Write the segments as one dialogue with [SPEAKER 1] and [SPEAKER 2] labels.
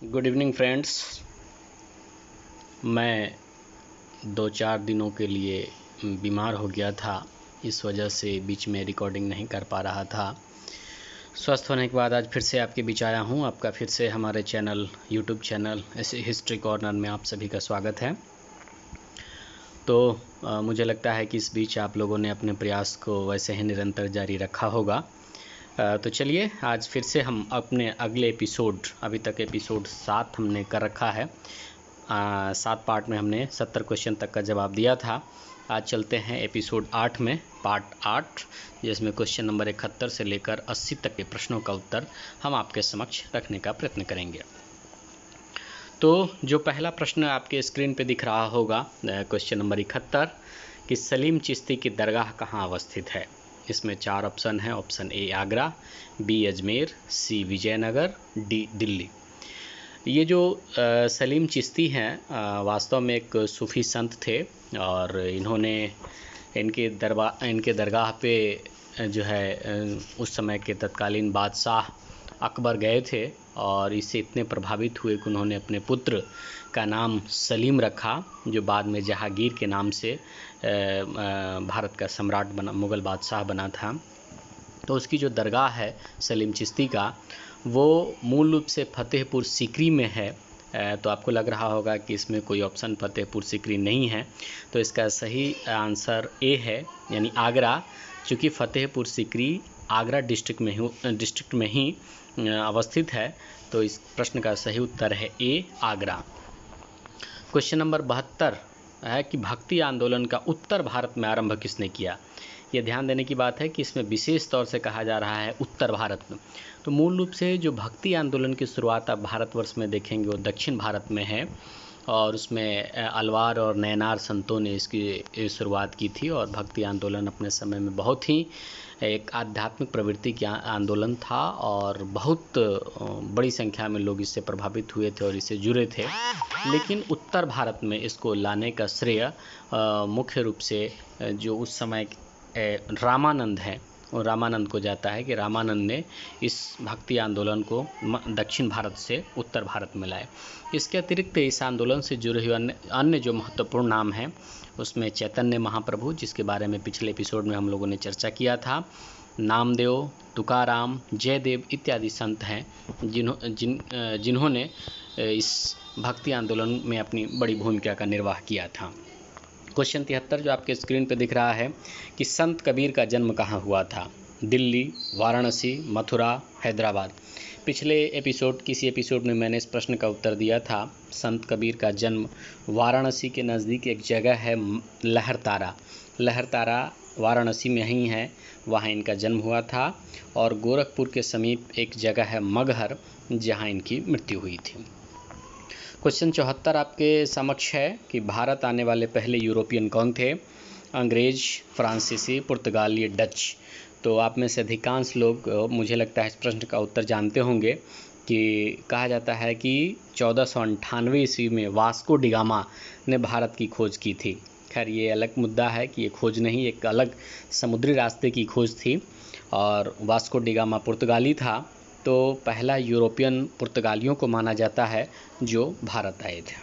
[SPEAKER 1] Good evening friends. मैं 2-4 दिनों के लिए बीमार हो गया था, इस वजह से बीच में रिकॉर्डिंग नहीं कर पा रहा था। स्वस्थ होने के बाद आज फिर से आपके बीच आया हूं। आपका फिर से हमारे चैनल यूट्यूब चैनल ऐसे हिस्ट्री कॉर्नर में आप सभी का स्वागत है। तो मुझे लगता है कि इस बीच आप लोगों ने अपने प्रयास को वैसे ही निरंतर जारी रखा होगा। तो चलिए आज फिर से हम अपने अगले एपिसोड, अभी तक एपिसोड 7 हमने कर रखा है। 7 पार्ट में हमने 70 क्वेश्चन तक का जवाब दिया था। आज चलते हैं एपिसोड 8 में, पार्ट 8, जिसमें क्वेश्चन नंबर 71 से लेकर 80 तक के प्रश्नों का उत्तर हम आपके समक्ष रखने का प्रयत्न करेंगे। तो जो पहला प्रश्न आपके स्क्रीन पे दिख रहा होगा, क्वेश्चन नंबर 71, कि सलीम चिश्ती की दरगाह कहाँ अवस्थित है। इसमें 4 ऑप्शन हैं। Option A Agra, B Ajmer, C Vijayanagar, D Delhi. ये जो सलीम चिश्ती हैं वास्तव में एक सूफ़ी संत थे और इन्होंने इनके दरगाह पे जो है उस समय के तत्कालीन बादशाह अकबर गए थे और इससे इतने प्रभावित हुए कि उन्होंने अपने पुत्र का नाम सलीम रखा, जो बाद में जहांगीर के नाम से भारत का सम्राट बना, मुग़ल बादशाह बना था। तो उसकी जो दरगाह है सलीम चिश्ती का, वो मूल रूप से फ़तेहपुर सीकरी में है। तो आपको लग रहा होगा कि इसमें कोई ऑप्शन फ़तेहपुर सीकरी नहीं है, तो इसका सही आंसर ए है, यानी आगरा। चूँकि फ़तेहपुर सीकरी आगरा डिस्ट्रिक्ट में ही अवस्थित है, तो इस प्रश्न का सही उत्तर है ए आगरा। क्वेश्चन नंबर 72 है कि भक्ति आंदोलन का उत्तर भारत में आरंभ किसने किया। ये ध्यान देने की बात है कि इसमें विशेष तौर से कहा जा रहा है उत्तर भारत में। तो मूल रूप से जो भक्ति आंदोलन की शुरुआत आप भारतवर्ष में देखेंगे वो दक्षिण भारत में है और उसमें अलवार और नैनार संतों ने इसकी शुरुआत की थी। और भक्ति आंदोलन अपने समय में बहुत ही एक आध्यात्मिक प्रवृत्ति की आंदोलन था और बहुत बड़ी संख्या में लोग इससे प्रभावित हुए थे और इससे जुड़े थे। लेकिन उत्तर भारत में इसको लाने का श्रेय मुख्य रूप से जो उस समय रामानंद हैं, और रामानंद को जाता है कि रामानंद ने इस भक्ति आंदोलन को दक्षिण भारत से उत्तर भारत में लाए। इसके अतिरिक्त इस आंदोलन से जुड़े हुए अन्य जो महत्वपूर्ण नाम हैं उसमें चैतन्य महाप्रभु, जिसके बारे में पिछले एपिसोड में हम लोगों ने चर्चा किया था, नामदेव, तुकाराम, जयदेव इत्यादि संत हैं जिन्होंने इस भक्ति आंदोलन में अपनी बड़ी भूमिका का निर्वाह किया था। क्वेश्चन 73 जो आपके स्क्रीन पर दिख रहा है कि संत कबीर का जन्म कहाँ हुआ था। दिल्ली, वाराणसी, मथुरा, हैदराबाद। पिछले किसी एपिसोड में मैंने इस प्रश्न का उत्तर दिया था। संत कबीर का जन्म वाराणसी के नज़दीक एक जगह है लहरतारा वाराणसी में ही है, वहाँ इनका जन्म हुआ था। और गोरखपुर के समीप एक जगह है मगहर, जहाँ इनकी मृत्यु हुई थी। क्वेश्चन 74 आपके समक्ष है कि भारत आने वाले पहले यूरोपियन कौन थे। अंग्रेज, फ्रांसीसी, पुर्तगाली, डच। तो आप में से अधिकांश लोग मुझे लगता है इस प्रश्न का उत्तर जानते होंगे कि कहा जाता है कि 1498 ईस्वी में वास्को डी गामा ने भारत की खोज की थी। खैर ये अलग मुद्दा है कि ये खोज नहीं, एक अलग समुद्री रास्ते की खोज थी और वास्को डी गामा पुर्तगाली था। तो पहला यूरोपियन पुर्तगालियों को माना जाता है जो भारत आए थे।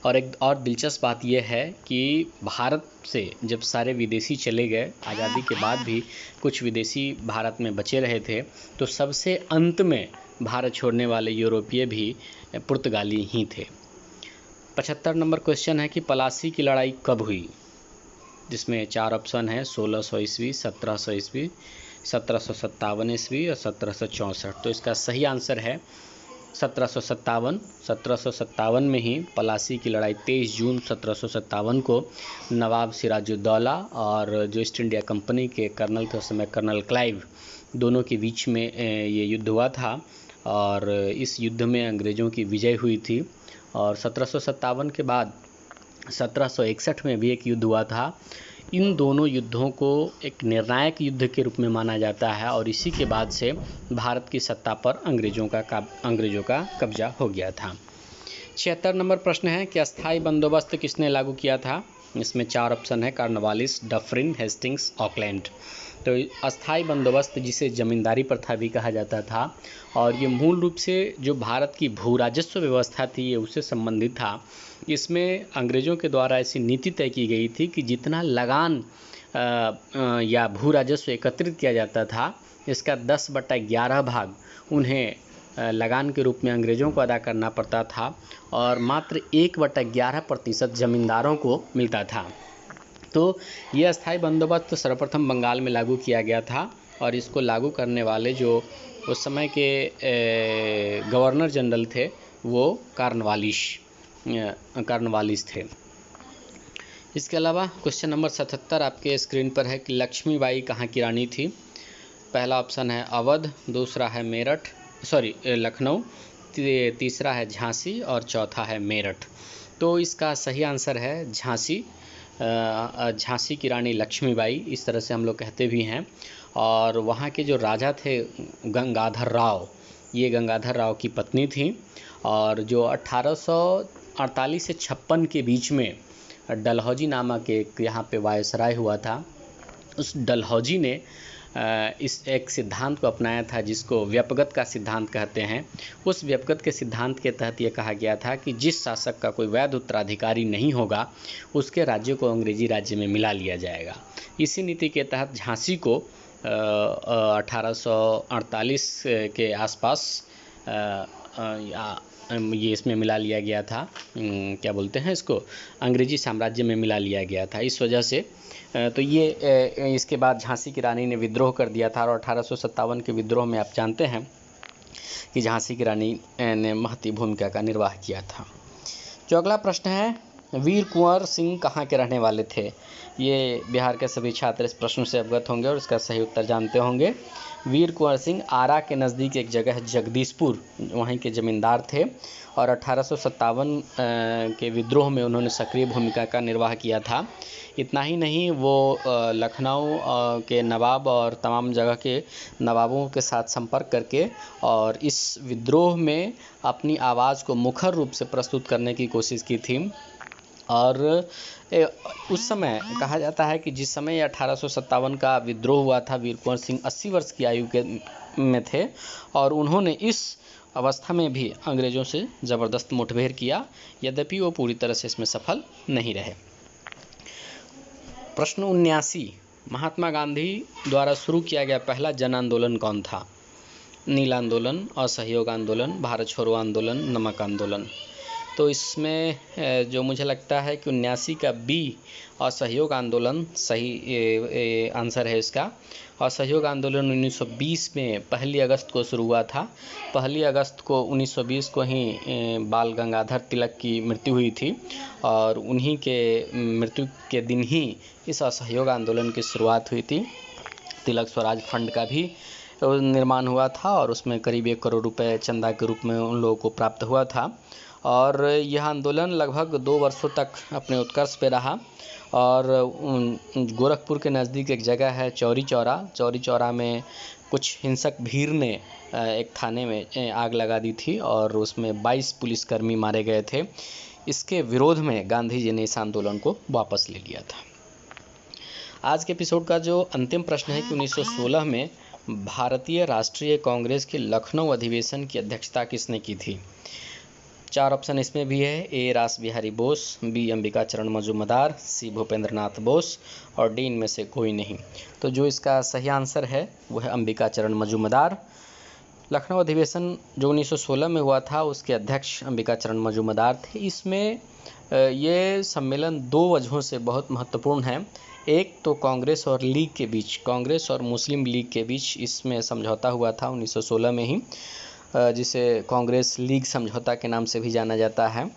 [SPEAKER 1] और एक और दिलचस्प बात यह है कि भारत से जब सारे विदेशी चले गए, आज़ादी के बाद भी कुछ विदेशी भारत में बचे रहे थे, तो सबसे अंत में भारत छोड़ने वाले यूरोपीय भी पुर्तगाली ही थे। 75 नंबर क्वेश्चन है कि पलासी की लड़ाई कब हुई, जिसमें 4 ऑप्शन है। 1600 ईस्वी, 1700 ईस्वी, 1757 ईस्वी और 1764। तो इसका सही आंसर है 1757। 1757 में ही पलासी की लड़ाई 23 जून 1757 को नवाब सिराजुद्दौला और जो ईस्ट इंडिया कंपनी के कर्नल थे उस समय कर्नल क्लाइव, दोनों के बीच में ये युद्ध हुआ था और इस युद्ध में अंग्रेज़ों की विजय हुई थी। और 1757 के बाद 1761 में भी एक युद्ध हुआ था। इन दोनों युद्धों को एक निर्णायक युद्ध के रूप में माना जाता है और इसी के बाद से भारत की सत्ता पर अंग्रेज़ों का कब्जा हो गया था। 76 नंबर प्रश्न है कि अस्थाई बंदोबस्त किसने लागू किया था। इसमें 4 ऑप्शन है, कॉर्नवालिस, डफरिन, हेस्टिंग्स, ऑकलैंड। तो अस्थाई बंदोबस्त जिसे जमींदारी प्रथा भी कहा जाता था, और ये मूल रूप से जो भारत की भू राजस्व व्यवस्था थी ये उससे संबंधित था। इसमें अंग्रेज़ों के द्वारा ऐसी नीति तय की गई थी कि जितना लगान या भू राजस्व एकत्रित किया जाता था, इसका 10/11 भाग उन्हें लगान के रूप में अंग्रेज़ों को अदा करना पड़ता था, और मात्र 1/11% ज़मींदारों को मिलता था। तो ये अस्थाई बंदोबस्त सर्वप्रथम बंगाल में लागू किया गया था, और इसको लागू करने वाले जो उस समय के गवर्नर जनरल थे वो कॉर्नवालिस थे। इसके अलावा क्वेश्चन नंबर 77 आपके स्क्रीन पर है कि लक्ष्मीबाई कहाँ की रानी थी। पहला ऑप्शन है अवध, दूसरा है लखनऊ, तीसरा है झांसी और चौथा है मेरठ। तो इसका सही आंसर है झांसी। झांसी की रानी लक्ष्मीबाई, इस तरह से हम लोग कहते भी हैं। और वहाँ के जो राजा थे गंगाधर राव, ये गंगाधर राव की पत्नी थी, और जो 1848 से 56 के बीच में डलहौजी नामक एक यहाँ पे वायसराय हुआ था। उस डलहौजी ने इस एक सिद्धांत को अपनाया था जिसको व्यपगत का सिद्धांत कहते हैं। उस व्यपगत के सिद्धांत के तहत ये कहा गया था कि जिस शासक का कोई वैध उत्तराधिकारी नहीं होगा उसके राज्य को अंग्रेजी राज्य में मिला लिया जाएगा। इसी नीति के तहत झांसी को 1848 के आसपास ये इसमें मिला लिया गया था, क्या बोलते हैं इसको, अंग्रेजी साम्राज्य में मिला लिया गया था। इस वजह से तो ये इसके बाद झांसी की रानी ने विद्रोह कर दिया था, और 1857 के विद्रोह में आप जानते हैं कि झांसी की रानी ने महती भूमिका का निर्वाह किया था। जो अगला प्रश्न है, वीर कुंवर सिंह कहाँ के रहने वाले थे। ये बिहार के सभी छात्र इस प्रश्न से अवगत होंगे और इसका सही उत्तर जानते होंगे। वीर कुंवर सिंह आरा के नज़दीक एक जगह है जगदीशपुर, वहीं के ज़मींदार थे, और 1857 के विद्रोह में उन्होंने सक्रिय भूमिका का निर्वाह किया था। इतना ही नहीं, वो लखनऊ के नवाब और तमाम जगह के नवाबों के साथ संपर्क करके और इस विद्रोह में अपनी आवाज़ को मुखर रूप से प्रस्तुत करने की कोशिश की थी। और उस समय कहा जाता है कि जिस समय 1857 का विद्रोह हुआ था, वीर कुंवर सिंह 80 वर्ष की आयु में थे, और उन्होंने इस अवस्था में भी अंग्रेज़ों से ज़बरदस्त मुठभेड़ किया, यद्यपि वो पूरी तरह से इसमें सफल नहीं रहे। प्रश्न 79, महात्मा गांधी द्वारा शुरू किया गया पहला जन आंदोलन कौन था। नील आंदोलन, असहयोग आंदोलन, भारत छोड़ो आंदोलन, नमक आंदोलन। तो इसमें जो मुझे लगता है कि 79 का बी, असहयोग आंदोलन, सही आंसर है इसका। असहयोग आंदोलन 1920 में 1 अगस्त को शुरू हुआ था। 1 अगस्त को 1920 को ही बाल गंगाधर तिलक की मृत्यु हुई थी, और उन्हीं के मृत्यु के दिन ही इस असहयोग आंदोलन की शुरुआत हुई थी। तिलक स्वराज फंड का भी निर्माण हुआ था, और उसमें करीब 1 करोड़ रुपए चंदा के रूप में उन लोगों को प्राप्त हुआ था। और यह आंदोलन लगभग 2 वर्षों तक अपने उत्कर्ष पे रहा। और गोरखपुर के नज़दीक एक जगह है चौरी चौरा में कुछ हिंसक भीड़ ने एक थाने में आग लगा दी थी, और उसमें 22 पुलिसकर्मी मारे गए थे। इसके विरोध में गांधी जी ने इस आंदोलन को वापस ले लिया था। आज के एपिसोड का जो अंतिम प्रश्न है कि 1916 में भारतीय राष्ट्रीय कांग्रेस के लखनऊ अधिवेशन की अध्यक्षता किसने की थी। 4 ऑप्शन इसमें भी है, ए रास बिहारी बोस, बी अंबिका चरण मजूमदार, सी भूपेंद्र नाथ बोस, और डी इनमें से कोई नहीं। तो जो इसका सही आंसर है वो है अंबिका चरण मजूमदार। लखनऊ अधिवेशन जो 1916 में हुआ था उसके अध्यक्ष अंबिका चरण मजूमदार थे। इसमें ये सम्मेलन 2 वजहों से बहुत महत्वपूर्ण है। एक तो कांग्रेस और लीग के बीच, कांग्रेस और मुस्लिम लीग के बीच इसमें समझौता हुआ था 1916 में ही, जिसे कांग्रेस लीग समझौता के नाम से भी जाना जाता है।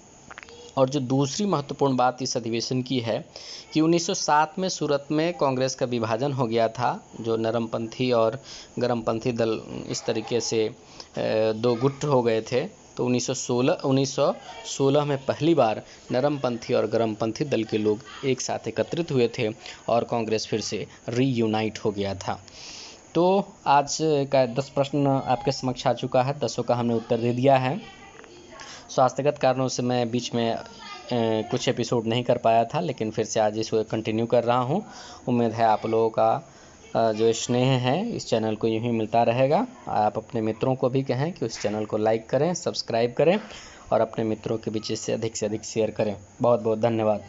[SPEAKER 1] और जो दूसरी महत्वपूर्ण बात इस अधिवेशन की है कि 1907 में सूरत में कांग्रेस का विभाजन हो गया था। जो नरमपंथी और गरमपंथी दल इस तरीके से 2 गुट हो गए थे। तो 1916 में पहली बार नरमपंथी और गरमपंथी दल के लोग एक साथ एकत्रित हुए थे और कांग्रेस फिर से रीयूनाइट हो गया था। तो आज का 10 प्रश्न आपके समक्ष आ चुका है। 10 का हमने उत्तर दे दिया है। स्वास्थ्यगत कारणों से मैं बीच में कुछ एपिसोड नहीं कर पाया था, लेकिन फिर से आज इसको कंटिन्यू कर रहा हूँ। उम्मीद है आप लोगों का जो स्नेह है इस चैनल को यूँ ही मिलता रहेगा। आप अपने मित्रों को भी कहें कि उस चैनल को लाइक करें, सब्सक्राइब करें और अपने मित्रों के बीच से अधिक शेयर करें। बहुत बहुत धन्यवाद।